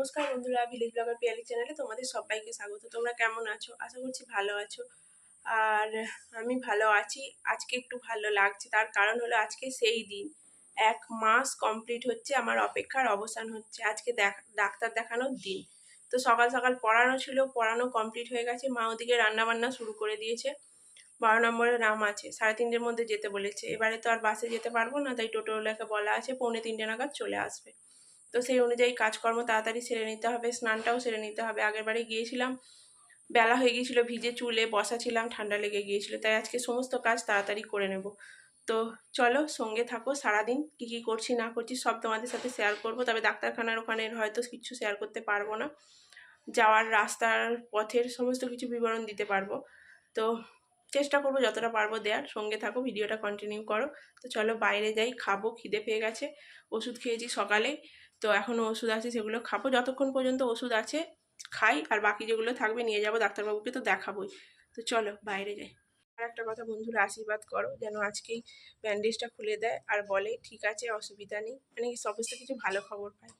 নমস্কার বন্ধুরা, village blogger Piyali চ্যানেলে তোমাদের সবাইকে স্বাগত। তোমরা কেমন আছো? আশা করছি ভালো আছো। আর আমি ভালো আছি। আজকে একটু ভালো লাগছে, তার কারণ হলো আজকে সেই দিন 1 মাস কমপ্লিট হচ্ছে, আমার অপেক্ষার অবসান হচ্ছে। আজকে ডাক্তার দেখানোর দিন। তো সকাল সকাল পড়ানো ছিল, পড়ানো কমপ্লিট হয়ে গেছে। মা ওদিকে রান্নাবান্না শুরু করে দিয়েছে। 12 নম্বরের নাম আছে, 3:30-এর মধ্যে যেতে বলেছে। এবারে তো আর বাসে যেতে পারবো না, তাই টোটোওয়ালাকে বলা আছে 2:45 নাগাদ চলে আসবে। তো সেই অনুযায়ী কাজকর্ম তাড়াতাড়ি সেরে নিতে হবে, স্নানটাও সেরে নিতে হবে। আগের বারে গিয়েছিলাম, বেলা হয়ে গিয়েছিল, ভিজে চুলে বসা ছিলাম, ঠান্ডা লেগে গিয়েছিল, তাই আজকে সমস্ত কাজ তাড়াতাড়ি করে নেব। তো চলো সঙ্গে থাকো, সারাদিন কী কী করছি না করছি সব তোমাদের সাথে শেয়ার করব। তবে ডাক্তারখানার ওখানে হয়তো কিছু শেয়ার করতে পারবো না, যাওয়ার রাস্তার পথের সমস্ত কিছু বিবরণ দিতে পারবো। তো চেষ্টা করবো যতটা পারবো দেওয়ার। সঙ্গে থাকো, ভিডিওটা কন্টিনিউ করো। তো চলো বাইরে যাই, খাবো, খিদে পেয়ে গেছে। ওষুধ খেয়েছি সকালে, তো এখনও ওষুধ আছে, সেগুলো খাবো। যতক্ষণ পর্যন্ত ওষুধ আছে খাই, আর বাকি যেগুলো থাকবে নিয়ে যাবো ডাক্তারবাবুকে, তো দেখাবোই। তো চলো বাইরে যাই। আর একটা কথা বন্ধুরা, আশীর্বাদ করো যেন আজকেই ব্যান্ডেজটা খুলে দেয় আর বলে ঠিক আছে, অসুবিধা নেই, মানে সমস্ত কিছু ভালো খবর পাই।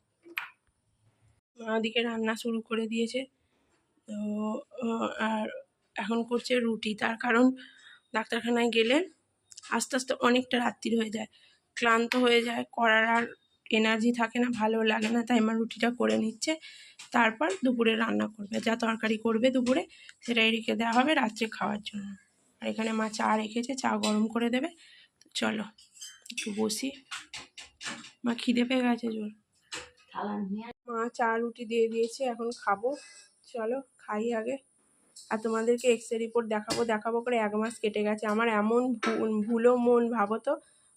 মা ওদিকে রান্না শুরু করে দিয়েছে। তো আর এখন করছে রুটি, তার কারণ ডাক্তারখানায় গেলে আস্তে আস্তে অনেকটা রাত্রির হয়ে যায়, ক্লান্ত হয়ে যায়, করার আর এনার্জি থাকে না, ভালো লাগে না। তাই মা রুটিটা করে নিচ্ছে, তারপর দুপুরে রান্না করবে। যা তরকারি করবে দুপুরে সেটাই রেখে দেওয়া হবে রাত্রে খাওয়ার জন্য। আর এখানে মা চা রেখেছে, চা গরম করে দেবে। তো চলো একটু বসি, মা খিদে পেয়ে গেছে জোর। মা চা রুটি দিয়ে দিয়েছে, এখন খাবো। চলো খাই আগে। আর তোমাদেরকে এক্সরে রিপোর্ট দেখাবো করে 1 মাস কেটে গেছে। আমার এমন ভুলো মন, ভাবো তো,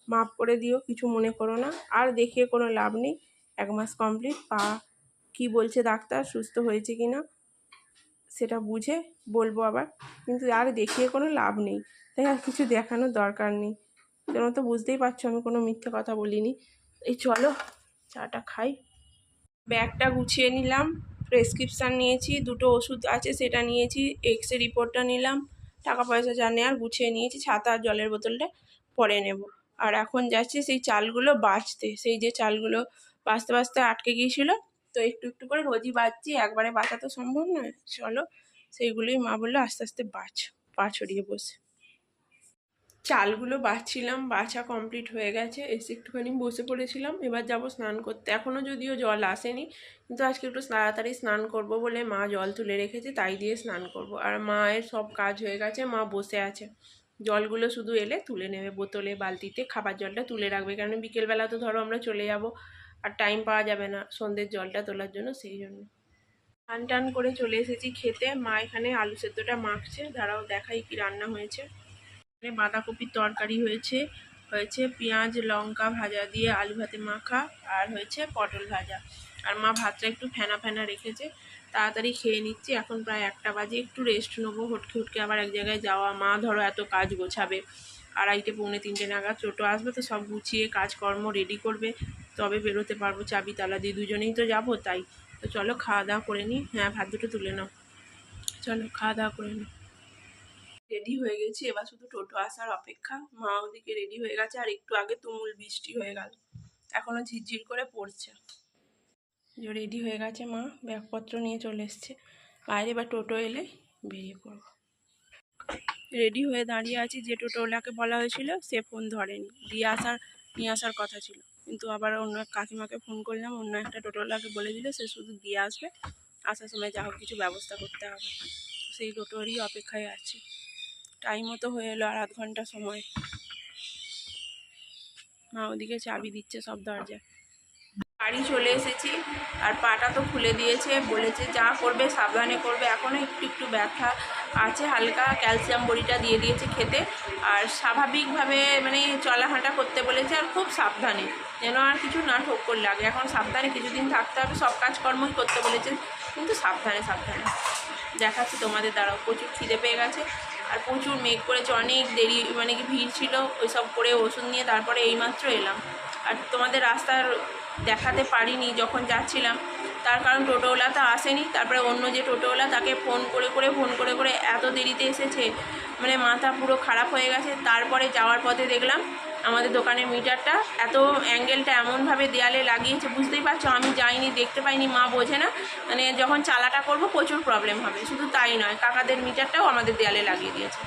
মাফ করে দিও, কিছু মনে করো না। আর দেখিয়ে কোনো লাভ নেই, 1 মাস কমপ্লিট। পা কি বলছে ডাক্তার, সুস্থ হয়েছে কি না সেটা বুঝে বলবো আবার, কিন্তু আর দেখিয়ে কোনো লাভ নেই, তাই আর কিছু দেখানোর দরকার নেই। তোমরা তো বুঝতেই পারছো আমি কোনো মিথ্যে কথা বলিনি। এই চলো চাটা খাই। ব্যাগটা গুছিয়ে নিলাম, প্রেসক্রিপশান নিয়েছি, 2টো ওষুধ আছে সেটা নিয়েছি, এক্সরে রিপোর্টটা নিলাম, টাকা পয়সা যা নেওয়ার গুছিয়ে নিয়েছি, ছাতা আর জলের বোতলটা পরে নেব। আর এখন যাচ্ছি সেই চালগুলো বাছতে, সেই যে চালগুলো বাছতে বাছতে আটকে গিয়েছিলো, তো একটু একটু করে রোজই বাছছি, একবারে বাছা তো সম্ভব নয়। চলো সেইগুলোই মা বললো আস্তে আস্তে পা ছড়িয়ে বসে। চালগুলো বাছছিলাম, বাছা কমপ্লিট হয়ে গেছে, এসে একটুখানি বসে পড়েছিলাম। এবার যাব স্নান করতে। এখনও যদিও জল আসেনি, কিন্তু আজকে একটু তাড়াতাড়ি স্নান করব বলে মা জল তুলে রেখেছে, তাই দিয়ে স্নান করব। আর মায়ের সব কাজ হয়ে গেছে, মা বসে আছে, জলগুলো শুধু এলে তুলে নেবে, বোতলে বালতিতে খাবার জলটা তুলে রাখবে, কারণ বিকেলবেলা তো ধরো আমরা চলে যাব, আর টাইম পাওয়া যাবে না সন্ধ্যের জলটা তোলার জন্য, সেই জন্য। টান টান করে চলে এসেছি খেতে। মা এখানে আলু সেদ্ধটা মাখছে, দাঁড়াও দেখাই কি রান্না হয়েছে। বাঁধাকপির তরকারি হয়েছে, পেঁয়াজ লঙ্কা ভাজা দিয়ে আলু ভাতে মাখা, আর হয়েছে পটল ভাজা। আর মা ভাতটা একটু ফেনা ফেনা রেখেছে, তাড়াতাড়ি খেয়ে নিচ্ছি। এখন প্রায় 1টা বাজে, একটু রেস্ট নেবো। হুটকে আবার এক জায়গায় যাওয়া, মা ধরো এত কাজ গোছাবে, 2:30 পৌনে 3টে নাগাদ টোটো আসবে, তো সব গুছিয়ে কাজকর্ম রেডি করবে, তবে বেরোতে পারবো। চাবি তালা দিয়ে দুজনেই তো যাবো, তাই। তো চলো খাওয়া দাওয়া করে নিই। হ্যাঁ, ভাত দুটো তুলে নাও, চলো খাওয়া দাওয়া করে নিই। রেডি হয়ে গেছি, এবার শুধু টোটো আসার অপেক্ষা। মা ওদিকে রেডি হয়ে গেছে, আর একটু আগে তুমুল বৃষ্টি হয়ে গেল, এখনো ঝিরঝির করে পড়ছে। রেডি হয়ে গেছে মা, ব্যাগপত্র নিয়ে চলে এসছে বাইরে, এবার টোটো এলে বেরিয়ে পড়ব। রেডি হয়ে দাঁড়িয়ে আছি, যে টোটোওয়ালাকে বলা হয়েছিল সে ফোন ধরেনি, নিয়ে আসার কথা ছিল, কিন্তু আবার অন্য এক কাকিমাকে ফোন করলাম, অন্য একটা টোটোওয়ালাকে বলে দিল সে শুধু দিয়ে আসবে, আসার সময় যা হোক কিছু ব্যবস্থা করতে হবে। সেই টোটোরই অপেক্ষায় আছি। টাইমও তো হয়ে এলো, আর 1/2 ঘন্টা সময়। মা ওদিকে চাবি দিচ্ছে সব দরজায়। বাড়ি চলে এসেছি, আর পাটা তো খুলে দিয়েছে, বলেছে যা করবে সাবধানে করবে। এখনও একটু একটু ব্যথা আছে হালকা, ক্যালসিয়াম বড়িটা দিয়ে দিয়েছে খেতে, আর স্বাভাবিকভাবে মানে চলা হাঁটা করতে বলেছে, আর খুব সাবধানে, যেন আর কিছু না ঠোক্কর লাগে। এখন সাবধানে কিছুদিন থাকতে হবে, সব কাজকর্মই করতে বলেছে, কিন্তু সাবধানে সাবধানে। দেখাচ্ছি তোমাদের দ্বারাও। প্রচুর খিদে পেয়ে গেছে, আর প্রচুর মেঘ করেছে, অনেক দেরি, মানে কি ভিড় ছিল, ওই সব করে ওষুধ নিয়ে তারপরে এইমাত্র এলাম। আর তোমাদের রাস্তার দেখাতে পারিনি যখন যাচ্ছিলাম, তার কারণ টোটোওয়ালা তো আসেনি। তারপরে অন্য যে টোটোওয়ালা, তাকে ফোন করে এত দেরিতে এসেছে, মানে মাথা পুরো খারাপ হয়ে গেছে। তারপরে যাওয়ার পথে দেখলাম আমাদের দোকানের মিটারটা এত অ্যাঙ্গেলটা এমনভাবে দেয়ালে লাগিয়েছে, বুঝতেই পারছো, আমি যাইনি, দেখতে পাইনি, মা বোঝে না, মানে যখন চালাটা করব প্রচুর প্রবলেম হবে। শুধু তাই নয়, কাকাদের মিটারটাও আমাদের দেয়ালে লাগিয়ে দিয়েছে।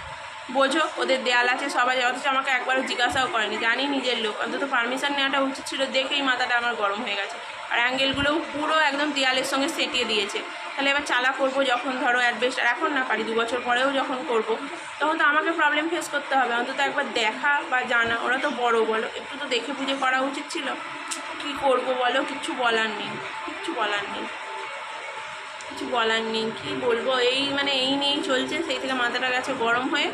বোঝো, ওদের দেয়াল আছে সবাই, অথচ আমাকে একবারও জিজ্ঞাসাও করেনি। জানি নিজের লোক, অন্তত পারমিশন নেওয়াটা উচিত ছিল। দেখেই মাথাটা আমার গরম হয়ে গেছে। আর অ্যাঙ্গেলগুলোও পুরো একদম দেয়ালের সঙ্গে সেটিয়ে দিয়েছে। তাহলে এবার চালা করব যখন, ধরো অ্যাডবেস্টার এখন না পারি, 2 বছর পরেও যখন করব, তখন তো আমাকে প্রবলেম ফেস করতে হবে। অন্তত একবার দেখা বা জানা, ওরা তো বড়, বলো, একটু তো দেখে বুঝে করা উচিত ছিল। কি করব বলো, কিচ্ছু বলার নেই, কিচ্ছু বলার নেই, কিছু বলার নেই। কী বলবো, এই মানে এই নিয়েই চলছে। সেই থেকে মাথাটা গেছে গরম হয়ে,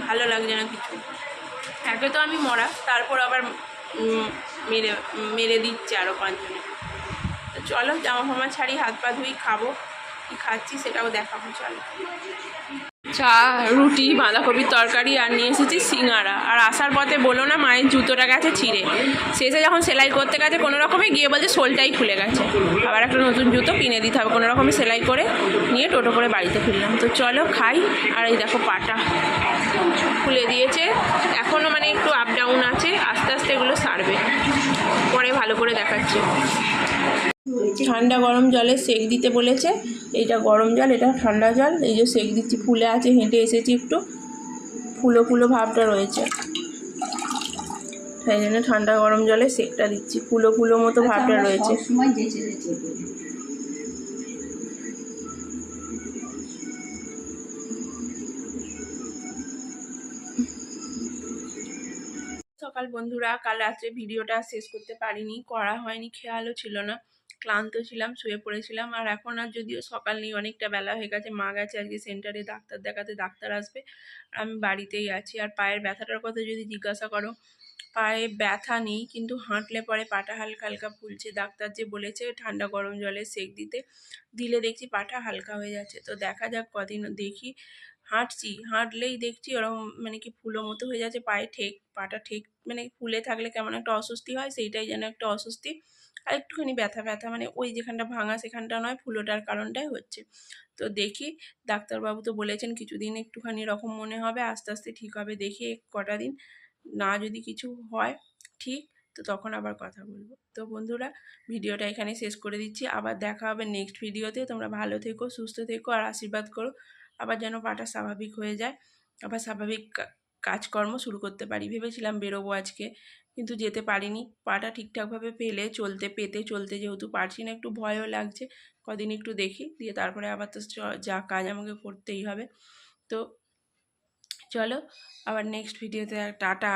ভালো লাগছে না কিছু। একে তো আমি মরা, তারপর আবার মেরে মেরে দিচ্ছে আরও 5 জনে। তো চলো জামা ফামা ছাড়ি, হাত পা ধুই, খাবো। কি খাচ্ছি সেটাও দেখাবো, চলো। চা, রুটি, বাঁধাকপির তরকারি, আর নিয়ে এসেছি সিঙ্গারা। আর আসার পথে বলো না, মায়ের জুতোটা গেছে ছিঁড়ে। শেষে যখন সেলাই করতে গেছে কোনো রকমে, গিয়ে বলছে সোলটাই খুলে গেছে, আবার একটা নতুন জুতো কিনে দিতে হবে। কোনো রকমে সেলাই করে নিয়ে টোটো করে বাড়িতে ফিরলাম। তো চলো খাই। আর এই দেখো পাটা খুলে দিয়েছে, এখনও মানে একটু আপ ডাউন আছে, আস্তে আস্তে এগুলো সারবে, পরে ভালো করে দেখাচ্ছে। ঠান্ডা গরম জলে সেক দিতে বলেছে। এইটা গরম জল, এটা ঠান্ডা জল। এই যে সেক দিচ্ছি, ফুলে আছে, হেঁটে এসেছি, একটু ফুলো ফুলো ভাবটা রয়েছে, সেই জন্য ঠান্ডা গরম জলে সেকটা দিচ্ছি, ফুলো ফুলো মতো ভাবটা রয়েছে। সকাল বন্ধুরা, কাল রাত্রে ভিডিওটা শেষ করতে পারিনি, করা হয়নি, খেয়ালও ছিল না, ক্লান্ত ছিলাম, শুয়ে পড়েছিলাম। আর এখন আর যদিও সকাল নেই, অনেকটা বেলা হয়ে গেছে। মা গেছে আজকে সেন্টারে ডাক্তার দেখাতে, ডাক্তার আসবে, আমি বাড়িতেই আছি। আর পায়ের ব্যথাটার কথা যদি জিজ্ঞাসা করো, পায়ে ব্যথা নেই, কিন্তু হাঁটলে পরে পাটা হালকা হালকা ফুলছে। ডাক্তার যে বলেছে ঠান্ডা গরম জলে সেক দিতে, দিলে দেখছি পাটা হালকা হয়ে যাচ্ছে। তো দেখা যাক কদিন দেখি, হাঁটছি, হাঁটলেই দেখছি ওরকম মানে কি ফুলো মতো হয়ে যাচ্ছে পায়ে, পাটা মানে ফুলে থাকলে কেমন একটা অস্বস্তি হয়, সেইটাই যেন একটা অস্বস্তি। আর একটুখানি ব্যথা ব্যথা, মানে ওই যেখানটা ভাঙা সেখানটা নয়, ফুলোটার কারণটাই হচ্ছে। তো দেখি, ডাক্তারবাবু তো বলেছেন কিছুদিন একটুখানি এরকম মনে হবে, আস্তে আস্তে ঠিক হবে। দেখি কটা দিন, না যদি কিছু হয় ঠিক, তো তখন আবার কথা বলবো। তো বন্ধুরা, ভিডিওটা এখানে শেষ করে দিচ্ছি। আবার দেখা হবে নেক্সট ভিডিওতে। তোমরা ভালো থেকো, সুস্থ থেকো, আর আশীর্বাদ করো আবার যেন পাটা স্বাভাবিক হয়ে যায়, আবার স্বাভাবিক কাজকর্ম শুরু করতে পারি। ভেবেছিলাম বেরোবো আজকে, কিন্তু যেতে পারিনি। পাটা ঠিকঠাকভাবে পেতে চলতে যেহেতু পারছি না, একটু ভয়ও লাগছে। কদিন একটু দেখি, দিয়ে তারপরে আবার তো যা কাজ আমাকে করতেই হবে। তো চলো, আবার নেক্সট ভিডিওতে, টাটা।